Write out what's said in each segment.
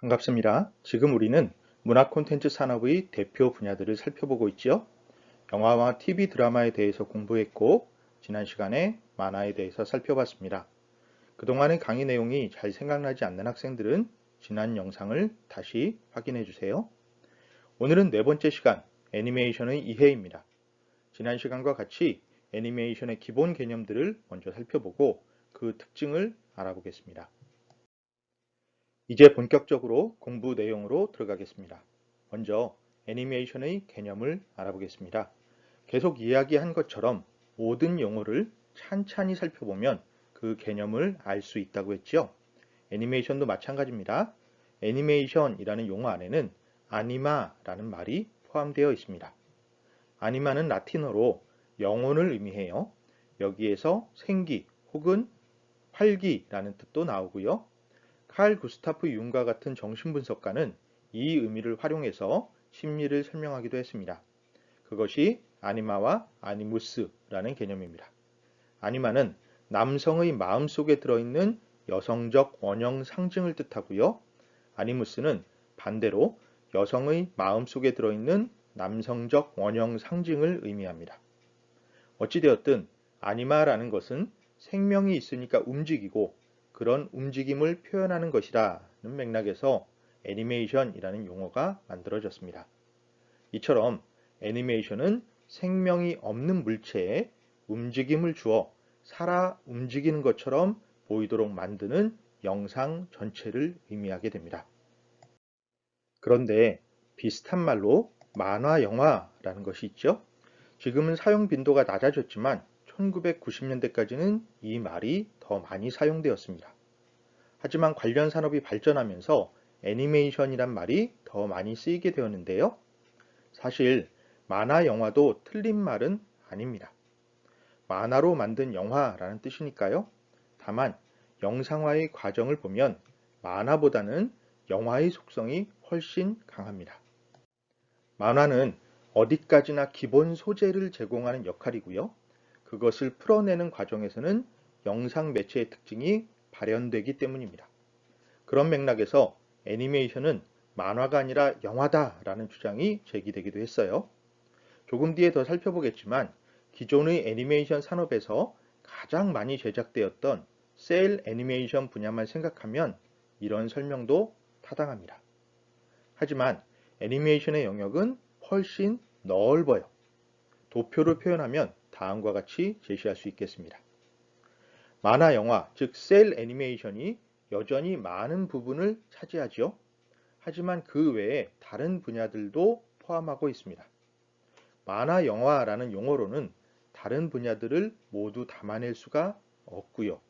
반갑습니다. 지금 우리는 문화 콘텐츠 산업의 대표 분야들을 살펴보고 있죠. 영화와 TV 드라마에 대해서 공부했고, 지난 시간에 만화에 대해서 살펴봤습니다. 그동안의 강의 내용이 잘 생각나지 않는 학생들은 지난 영상을 다시 확인해 주세요. 오늘은 네 번째 시간, 애니메이션의 이해입니다. 지난 시간과 같이 애니메이션의 기본 개념들을 먼저 살펴보고 그 특징을 알아보겠습니다. 이제 본격적으로 공부 내용으로 들어가겠습니다. 먼저 애니메이션의 개념을 알아보겠습니다. 계속 이야기한 것처럼 모든 용어를 찬찬히 살펴보면 그 개념을 알 수 있다고 했죠. 애니메이션도 마찬가지입니다. 애니메이션이라는 용어 안에는 아니마라는 말이 포함되어 있습니다. 아니마는 라틴어로 영혼을 의미해요. 여기에서 생기 혹은 활기라는 뜻도 나오고요. 칼 구스타프 융과 같은 정신분석가는 이 의미를 활용해서 심리를 설명하기도 했습니다. 그것이 아니마와 아니무스라는 개념입니다. 아니마는 남성의 마음속에 들어있는 여성적 원형 상징을 뜻하고요. 아니무스는 반대로 여성의 마음속에 들어있는 남성적 원형 상징을 의미합니다. 어찌되었든 아니마라는 것은 생명이 있으니까 움직이고 그런 움직임을 표현하는 것이라는 맥락에서 애니메이션이라는 용어가 만들어졌습니다. 이처럼 애니메이션은 생명이 없는 물체에 움직임을 주어 살아 움직이는 것처럼 보이도록 만드는 영상 전체를 의미하게 됩니다. 그런데 비슷한 말로 만화 영화라는 것이 있죠. 지금은 사용 빈도가 낮아졌지만 1990년대까지는 이 말이 더 많이 사용되었습니다. 하지만 관련 산업이 발전하면서 애니메이션이란 말이 더 많이 쓰이게 되었는데요. 사실 만화 영화도 틀린 말은 아닙니다. 만화로 만든 영화라는 뜻이니까요. 다만 영상화의 과정을 보면 만화보다는 영화의 속성이 훨씬 강합니다. 만화는 어디까지나 기본 소재를 제공하는 역할이고요. 그것을 풀어내는 과정에서는 영상 매체의 특징이 발현되기 때문입니다. 그런 맥락에서 애니메이션은 만화가 아니라 영화다라는 주장이 제기되기도 했어요. 조금 뒤에 더 살펴보겠지만 기존의 애니메이션 산업에서 가장 많이 제작되었던 셀 애니메이션 분야만 생각하면 이런 설명도 타당합니다. 하지만 애니메이션의 영역은 훨씬 넓어요. 도표를 표현하면 다음과 같이 제시할 수 있겠습니다. 만화 영화, 즉 셀 애니메이션이 여전히 많은 부분을 차지하죠. 하지만 그 외에 다른 분야들도 포함하고 있습니다. 만화 영화라는 용어로는 다른 분야들을 모두 담아낼 수가 없고요.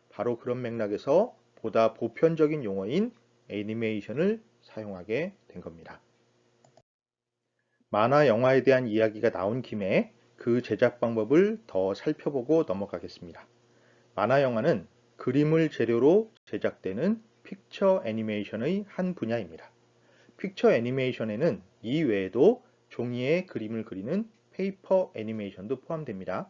바로 그런 맥락에서 보다 보편적인 용어인 애니메이션을 사용하게 된 겁니다. 만화 영화에 대한 이야기가 나온 김에 그 제작 방법을 더 살펴보고 넘어가겠습니다. 만화 영화는 그림을 재료로 제작되는 픽처 애니메이션의 한 분야입니다. 픽처 애니메이션에는 이 외에도 종이에 그림을 그리는 페이퍼 애니메이션도 포함됩니다.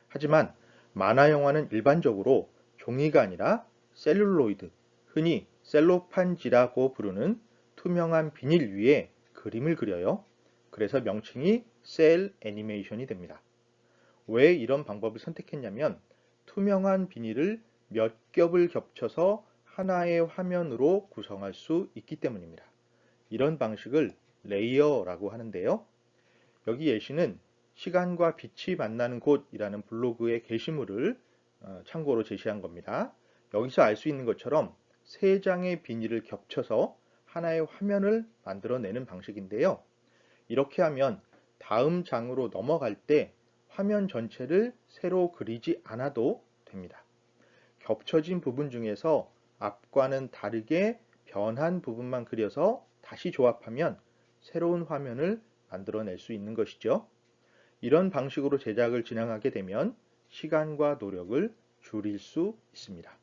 하지만 만화 영화는 일반적으로 종이가 아니라 셀룰로이드, 흔히 셀로판지라고 부르는 투명한 비닐 위에 그림을 그려요. 그래서 명칭이 셀 애니메이션이 됩니다. 왜 이런 방법을 선택했냐면 투명한 비닐을 몇 겹을 겹쳐서 하나의 화면으로 구성할 수 있기 때문입니다. 이런 방식을 레이어라고 하는데요. 여기 예시는 시간과 빛이 만나는 곳이라는 블로그의 게시물을 참고로 제시한 겁니다. 여기서 알 수 있는 것처럼 세 장의 비닐을 겹쳐서 하나의 화면을 만들어내는 방식인데요. 이렇게 하면 다음 장으로 넘어갈 때 화면 전체를 새로 그리지 않아도 됩니다. 겹쳐진 부분 중에서 앞과는 다르게 변한 부분만 그려서 다시 조합하면 새로운 화면을 만들어낼 수 있는 것이죠. 이런 방식으로 제작을 진행하게 되면 시간과 노력을 줄일 수 있습니다.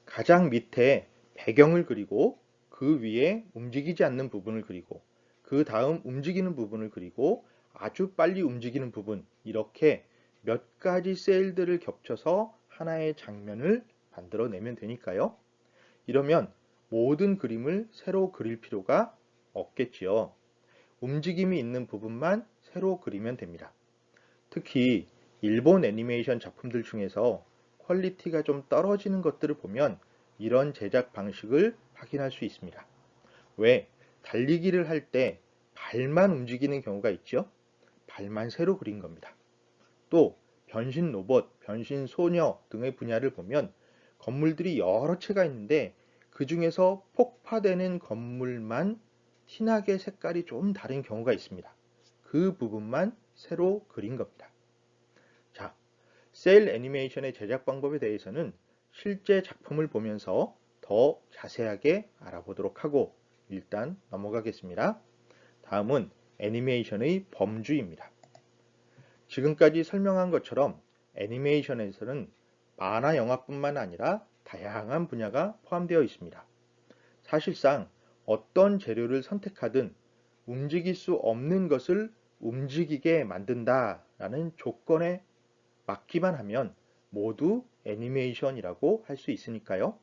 가장 밑에 배경을 그리고 그 위에 움직이지 않는 부분을 그리고 그 다음 움직이는 부분을 그리고 아주 빨리 움직이는 부분, 이렇게 몇 가지 셀들을 겹쳐서 하나의 장면을 만들어내면 되니까요. 이러면 모든 그림을 새로 그릴 필요가 없겠지요. 움직임이 있는 부분만 새로 그리면 됩니다. 특히 일본 애니메이션 작품들 중에서 퀄리티가 좀 떨어지는 것들을 보면 이런 제작 방식을 확인할 수 있습니다. 왜? 달리기를 할 때 발만 움직이는 경우가 있죠? 발만 새로 그린 겁니다. 또 변신 로봇, 변신 소녀 등의 분야를 보면 건물들이 여러 채가 있는데 그 중에서 폭파되는 건물만 티나게 색깔이 좀 다른 경우가 있습니다. 그 부분만 새로 그린 겁니다. 자, 셀 애니메이션의 제작 방법에 대해서는 실제 작품을 보면서 더 자세하게 알아보도록 하고 일단 넘어가겠습니다. 다음은 애니메이션의 범주입니다. 지금까지 설명한 것처럼 애니메이션에서는 만화 영화뿐만 아니라 다양한 분야가 포함되어 있습니다. 사실상 어떤 재료를 선택하든 움직일 수 없는 것을 움직이게 만든다라는 조건에 맞기만 하면 모두 애니메이션이라고 할 수 있으니까요.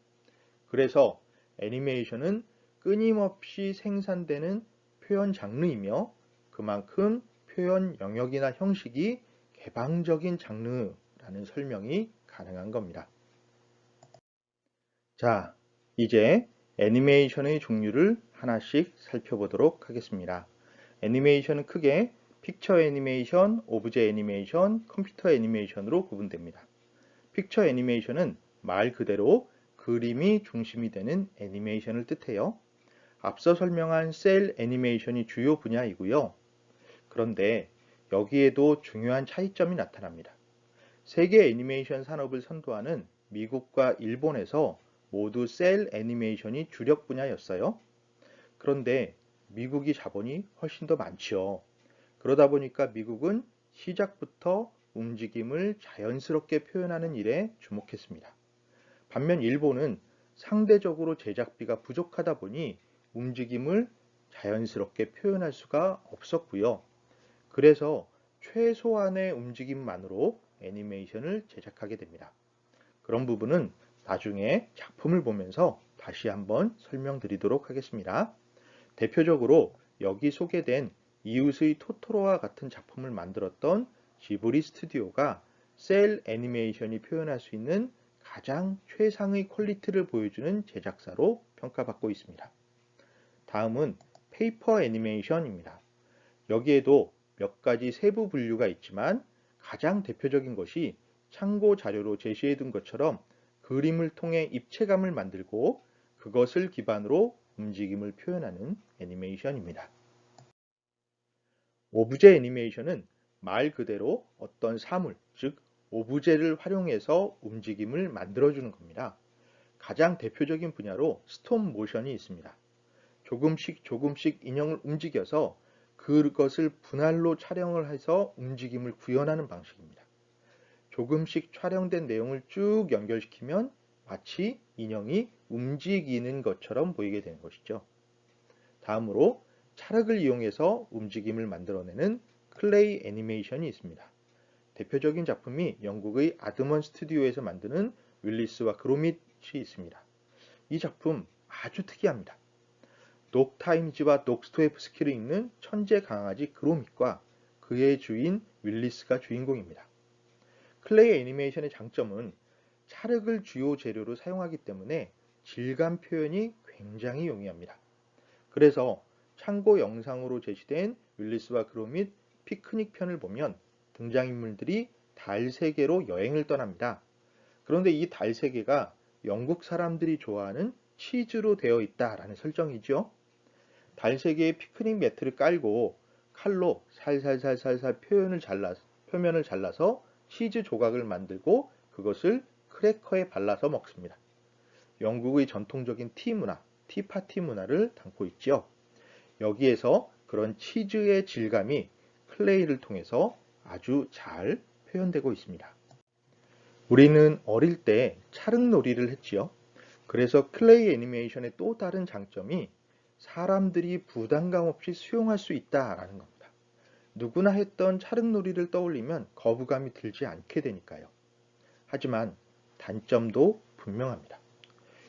그래서 애니메이션은 끊임없이 생산되는 표현 장르이며 그만큼 표현 영역이나 형식이 개방적인 장르라는 설명이 가능한 겁니다. 자, 이제 애니메이션의 종류를 하나씩 살펴보도록 하겠습니다. 애니메이션은 크게 픽처 애니메이션, 오브제 애니메이션, 컴퓨터 애니메이션으로 구분됩니다. 픽처 애니메이션은 말 그대로 그림이 중심이 되는 애니메이션을 뜻해요. 앞서 설명한 셀 애니메이션이 주요 분야이고요. 그런데 여기에도 중요한 차이점이 나타납니다. 세계 애니메이션 산업을 선도하는 미국과 일본에서 모두 셀 애니메이션이 주력 분야였어요. 그런데 미국이 자본이 훨씬 더 많지요. 그러다 보니까 미국은 시작부터 움직임을 자연스럽게 표현하는 일에 주목했습니다. 반면 일본은 상대적으로 제작비가 부족하다 보니 움직임을 자연스럽게 표현할 수가 없었고요. 그래서 최소한의 움직임만으로 애니메이션을 제작하게 됩니다. 그런 부분은 나중에 작품을 보면서 다시 한번 설명드리도록 하겠습니다. 대표적으로 여기 소개된 이웃의 토토로와 같은 작품을 만들었던 지브리 스튜디오가 셀 애니메이션이 표현할 수 있는 가장 최상의 퀄리티를 보여주는 제작사로 평가받고 있습니다. 다음은 페이퍼 애니메이션입니다. 여기에도 몇 가지 세부 분류가 있지만 가장 대표적인 것이 참고 자료로 제시해 둔 것처럼 그림을 통해 입체감을 만들고 그것을 기반으로 움직임을 표현하는 애니메이션입니다. 오브제 애니메이션은 말 그대로 어떤 사물, 즉 오브제를 활용해서 움직임을 만들어주는 겁니다. 가장 대표적인 분야로 스톱 모션이 있습니다. 조금씩 인형을 움직여서 그것을 분할로 촬영을 해서 움직임을 구현하는 방식입니다. 조금씩 촬영된 내용을 쭉 연결시키면 마치 인형이 움직이는 것처럼 보이게 되는 것이죠. 다음으로 찰흙을 이용해서 움직임을 만들어내는 클레이 애니메이션이 있습니다. 대표적인 작품이 영국의 아드먼 스튜디오에서 만드는 윌리스와 그로밋이 있습니다. 이 작품 아주 특이합니다. 독타임즈와 독스토옙스키를 읽는 천재 강아지 그로밋과 그의 주인 윌리스가 주인공입니다. 클레이 애니메이션의 장점은 찰흙을 주요 재료로 사용하기 때문에 질감 표현이 굉장히 용이합니다. 그래서 참고 영상으로 제시된 윌리스와 그로밋 피크닉 편을 보면 등장인물들이 달 세계로 여행을 떠납니다. 그런데 이 달 세계가 영국 사람들이 좋아하는 치즈로 되어 있다라는 설정이죠. 달 세계에 피크닉 매트를 깔고 칼로 살살살살살 표면을 잘라서 치즈 조각을 만들고 그것을 크래커에 발라서 먹습니다. 영국의 전통적인 티 문화, 티파티 문화를 담고 있지요. 여기에서 그런 치즈의 질감이 클레이를 통해서 아주 잘 표현되고 있습니다. 우리는 어릴 때 찰흙놀이를 했지요. 그래서 클레이 애니메이션의 또 다른 장점이 사람들이 부담감 없이 수용할 수 있다라는 겁니다. 누구나 했던 찰흙놀이를 떠올리면 거부감이 들지 않게 되니까요. 하지만 단점도 분명합니다.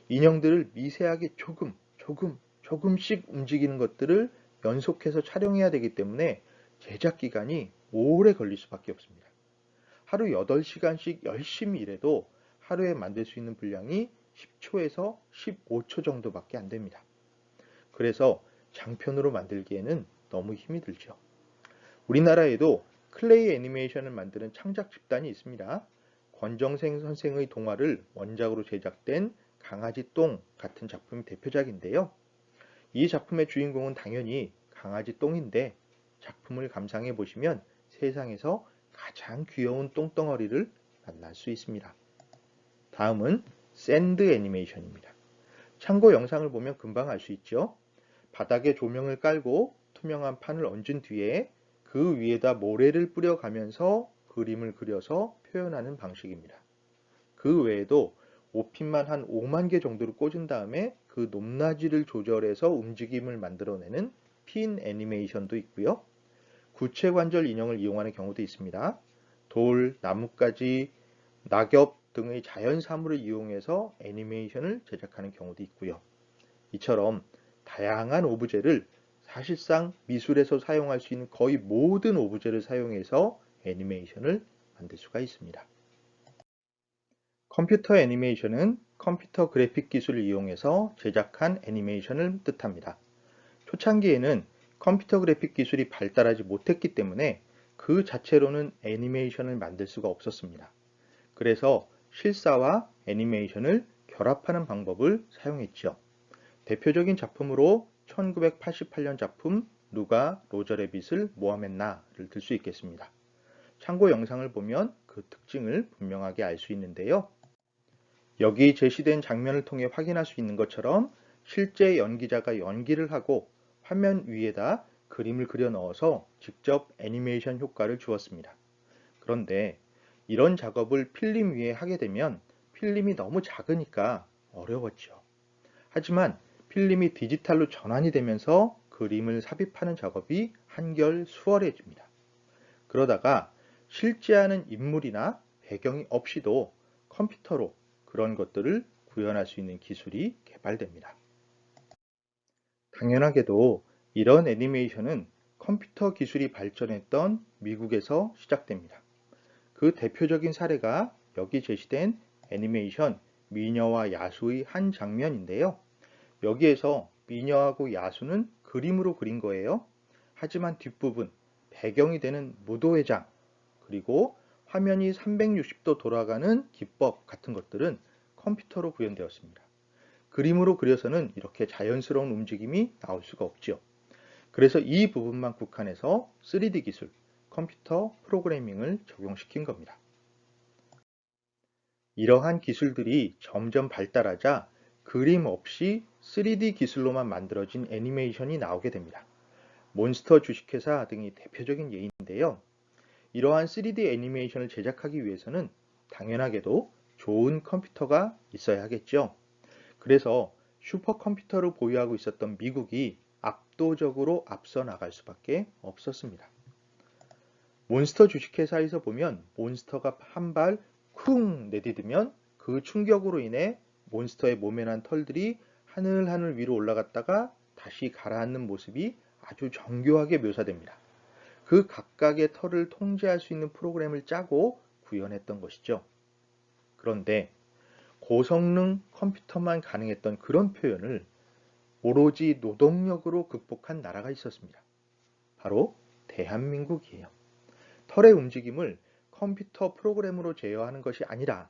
인형들을 미세하게 조금씩 움직이는 것들을 연속해서 촬영해야 되기 때문에 제작 기간이 오래 걸릴 수밖에 없습니다. 하루 8시간씩 열심히 일해도 하루에 만들 수 있는 분량이 10초에서 15초 정도밖에 안 됩니다. 그래서 장편으로 만들기에는 너무 힘이 들죠. 우리나라에도 클레이 애니메이션을 만드는 창작 집단이 있습니다. 권정생 선생의 동화를 원작으로 제작된 강아지 똥 같은 작품이 대표작인데요. 이 작품의 주인공은 당연히 강아지 똥인데 작품을 감상해 보시면 세상에서 가장 귀여운 똥덩어리를 만날 수 있습니다. 다음은 샌드 애니메이션입니다. 참고 영상을 보면 금방 알 수 있죠. 바닥에 조명을 깔고 투명한 판을 얹은 뒤에 그 위에다 모래를 뿌려가면서 그림을 그려서 표현하는 방식입니다. 그 외에도 옷핀만 한 5만 개 정도를 꽂은 다음에 그 높낮이를 조절해서 움직임을 만들어내는 핀 애니메이션도 있고요. 구체 관절 인형을 이용하는 경우도 있습니다. 돌, 나뭇가지, 낙엽 등의 자연 사물을 이용해서 애니메이션을 제작하는 경우도 있고요. 이처럼 다양한 오브제를 사실상 미술에서 사용할 수 있는 거의 모든 오브제를 사용해서 애니메이션을 만들 수가 있습니다. 컴퓨터 애니메이션은 컴퓨터 그래픽 기술을 이용해서 제작한 애니메이션을 뜻합니다. 초창기에는 컴퓨터 그래픽 기술이 발달하지 못했기 때문에 그 자체로는 애니메이션을 만들 수가 없었습니다. 그래서 실사와 애니메이션을 결합하는 방법을 사용했죠. 대표적인 작품으로 1988년 작품 누가 로저 래빗을 모함했나를 들 수 있겠습니다. 참고 영상을 보면 그 특징을 분명하게 알 수 있는데요. 여기 제시된 장면을 통해 확인할 수 있는 것처럼 실제 연기자가 연기를 하고 화면 위에다 그림을 그려 넣어서 직접 애니메이션 효과를 주었습니다. 그런데 이런 작업을 필름 위에 하게 되면 필름이 너무 작으니까 어려웠죠. 하지만 필름이 디지털로 전환이 되면서 그림을 삽입하는 작업이 한결 수월해집니다. 그러다가 실제하는 인물이나 배경이 없이도 컴퓨터로 그런 것들을 구현할 수 있는 기술이 개발됩니다. 당연하게도 이런 애니메이션은 컴퓨터 기술이 발전했던 미국에서 시작됩니다. 그 대표적인 사례가 여기 제시된 애니메이션 미녀와 야수의 한 장면인데요. 여기에서 미녀하고 야수는 그림으로 그린 거예요. 하지만 뒷부분, 배경이 되는 무도회장, 그리고 화면이 360도 돌아가는 기법 같은 것들은 컴퓨터로 구현되었습니다. 그림으로 그려서는 이렇게 자연스러운 움직임이 나올 수가 없죠. 그래서 이 부분만 국한해서 3D 기술, 컴퓨터 프로그래밍을 적용시킨 겁니다. 이러한 기술들이 점점 발달하자 그림 없이 3D 기술로만 만들어진 애니메이션이 나오게 됩니다. 몬스터 주식회사 등이 대표적인 예인데요. 이러한 3D 애니메이션을 제작하기 위해서는 당연하게도 좋은 컴퓨터가 있어야 하겠죠. 그래서 슈퍼컴퓨터를 보유하고 있었던 미국이 압도적으로 앞서 나갈 수밖에 없었습니다. 몬스터 주식회사에서 보면 몬스터가 한 발 쿵 내디디면 그 충격으로 인해 몬스터의 몸에 난 털들이 하늘하늘 위로 올라갔다가 다시 가라앉는 모습이 아주 정교하게 묘사됩니다. 그 각각의 털을 통제할 수 있는 프로그램을 짜고 구현했던 것이죠. 그런데 고성능 컴퓨터만 가능했던 그런 표현을 오로지 노동력으로 극복한 나라가 있었습니다. 바로 대한민국이에요. 털의 움직임을 컴퓨터 프로그램으로 제어하는 것이 아니라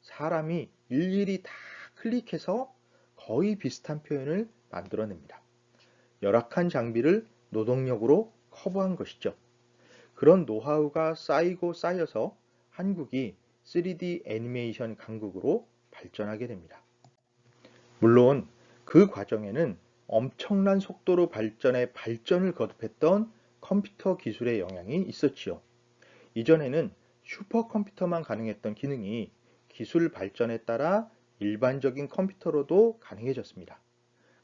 사람이 일일이 다 클릭해서 거의 비슷한 표현을 만들어냅니다. 열악한 장비를 노동력으로 커버한 것이죠. 그런 노하우가 쌓이고 쌓여서 한국이 3D 애니메이션 강국으로 발전하게 됩니다. 물론 그 과정에는 엄청난 속도로 발전을 거듭했던 컴퓨터 기술의 영향이 있었지요. 이전에는 슈퍼컴퓨터만 가능했던 기능이 기술 발전에 따라 일반적인 컴퓨터로도 가능해졌습니다.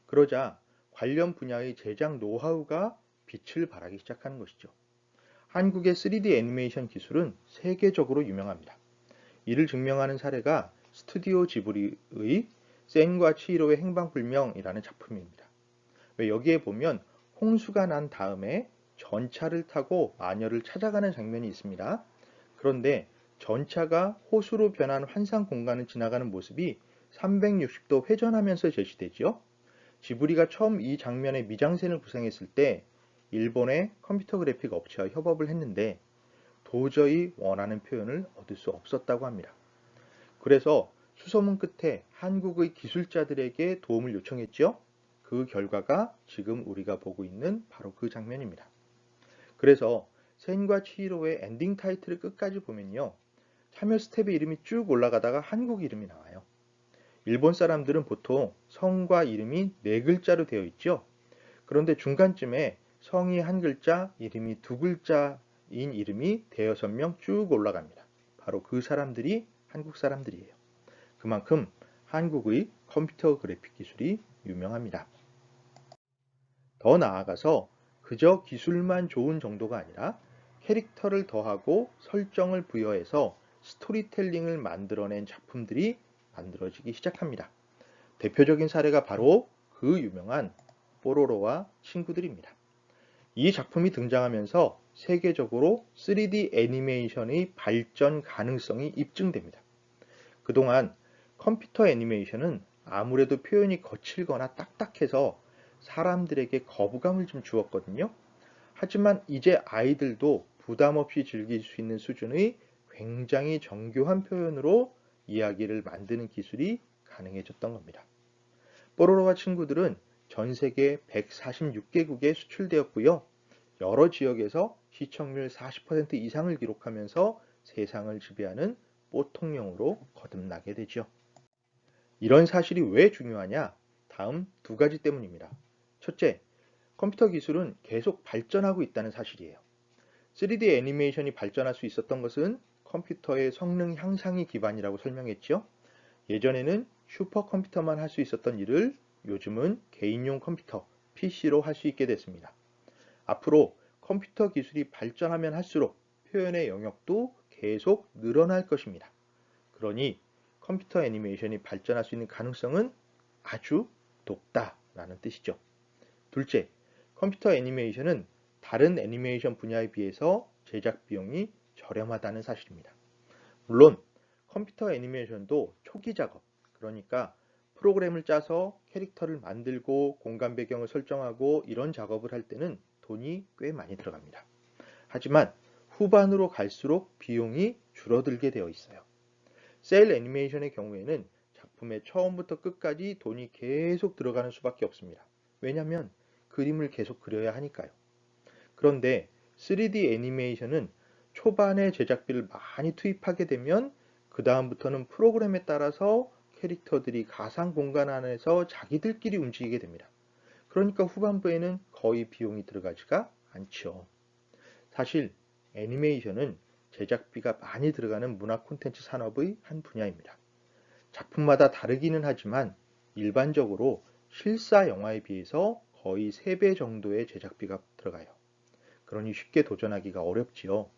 그러자 관련 분야의 제작 노하우가 빛을 발하기 시작하는 것이죠. 한국의 3D 애니메이션 기술은 세계적으로 유명합니다. 이를 증명하는 사례가 스튜디오 지브리의 센과 치히로의 행방불명이라는 작품입니다. 왜 여기에 보면 홍수가 난 다음에 전차를 타고 마녀를 찾아가는 장면이 있습니다. 그런데 전차가 호수로 변한 환상 공간을 지나가는 모습이 360도 회전하면서 제시되지요. 지브리가 처음 이 장면의 미장센을 구상했을 때 일본의 컴퓨터 그래픽 업체와 협업을 했는데 도저히 원하는 표현을 얻을 수 없었다고 합니다. 그래서 수소문 끝에 한국의 기술자들에게 도움을 요청했죠. 그 결과가 지금 우리가 보고 있는 바로 그 장면입니다. 그래서 센과 치히로의 엔딩 타이틀을 끝까지 보면요. 참여 스텝의 이름이 쭉 올라가다가 한국 이름이 나와요. 일본 사람들은 보통 성과 이름이 네 글자로 되어 있죠. 그런데 중간쯤에 성이 한 글자, 이름이 두 글자인 이름이 대여섯 명 쭉 올라갑니다. 바로 그 사람들이 한국 사람들이에요. 그만큼 한국의 컴퓨터 그래픽 기술이 유명합니다. 더 나아가서 그저 기술만 좋은 정도가 아니라 캐릭터를 더하고 설정을 부여해서 스토리텔링을 만들어낸 작품들이 만들어지기 시작합니다. 대표적인 사례가 바로 그 유명한 뽀로로와 친구들입니다. 이 작품이 등장하면서 세계적으로 3D 애니메이션의 발전 가능성이 입증됩니다. 그동안 컴퓨터 애니메이션은 아무래도 표현이 거칠거나 딱딱해서 사람들에게 거부감을 좀 주었거든요. 하지만 이제 아이들도 부담 없이 즐길 수 있는 수준의 굉장히 정교한 표현으로 이야기를 만드는 기술이 가능해졌던 겁니다. 뽀로로와 친구들은 전 세계 146개국에 수출되었고요. 여러 지역에서 시청률 40% 이상을 기록하면서 세상을 지배하는 보통령으로 거듭나게 되죠. 이런 사실이 왜 중요하냐? 다음 두 가지 때문입니다. 첫째, 컴퓨터 기술은 계속 발전하고 있다는 사실이에요. 3D 애니메이션이 발전할 수 있었던 것은 컴퓨터의 성능 향상이 기반이라고 설명했죠. 예전에는 슈퍼컴퓨터만 할 수 있었던 일을 요즘은 개인용 컴퓨터, PC로 할 수 있게 됐습니다. 앞으로 컴퓨터 기술이 발전하면 할수록 표현의 영역도 계속 늘어날 것입니다. 그러니 컴퓨터 애니메이션이 발전할 수 있는 가능성은 아주 높다라는 뜻이죠. 둘째, 컴퓨터 애니메이션은 다른 애니메이션 분야에 비해서 제작 비용이 저렴하다는 사실입니다. 물론 컴퓨터 애니메이션도 초기 작업, 그러니까 프로그램을 짜서 캐릭터를 만들고 공간 배경을 설정하고 이런 작업을 할 때는 돈이 꽤 많이 들어갑니다. 하지만 후반으로 갈수록 비용이 줄어들게 되어 있어요. 셀 애니메이션의 경우에는 작품의 처음부터 끝까지 돈이 계속 들어가는 수밖에 없습니다. 왜냐하면 그림을 계속 그려야 하니까요. 그런데 3D 애니메이션은 초반에 제작비를 많이 투입하게 되면 그 다음부터는 프로그램에 따라서 캐릭터들이 가상 공간 안에서 자기들끼리 움직이게 됩니다. 그러니까 후반부에는 거의 비용이 들어가지가 않죠. 사실 애니메이션은 제작비가 많이 들어가는 문화 콘텐츠 산업의 한 분야입니다. 작품마다 다르기는 하지만 일반적으로 실사 영화에 비해서 거의 3배 정도의 제작비가 들어가요. 그러니 쉽게 도전하기가 어렵지요.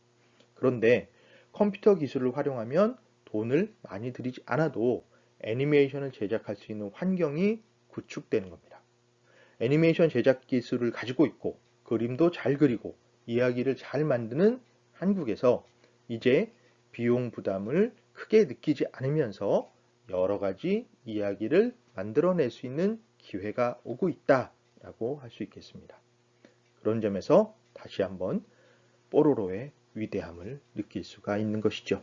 그런데 컴퓨터 기술을 활용하면 돈을 많이 들이지 않아도 애니메이션을 제작할 수 있는 환경이 구축되는 겁니다. 애니메이션 제작 기술을 가지고 있고 그림도 잘 그리고 이야기를 잘 만드는 한국에서 이제 비용 부담을 크게 느끼지 않으면서 여러 가지 이야기를 만들어낼 수 있는 기회가 오고 있다라고 할 수 있겠습니다. 그런 점에서 다시 한번 뽀로로의 위대함을 느낄 수가 있는 것이죠.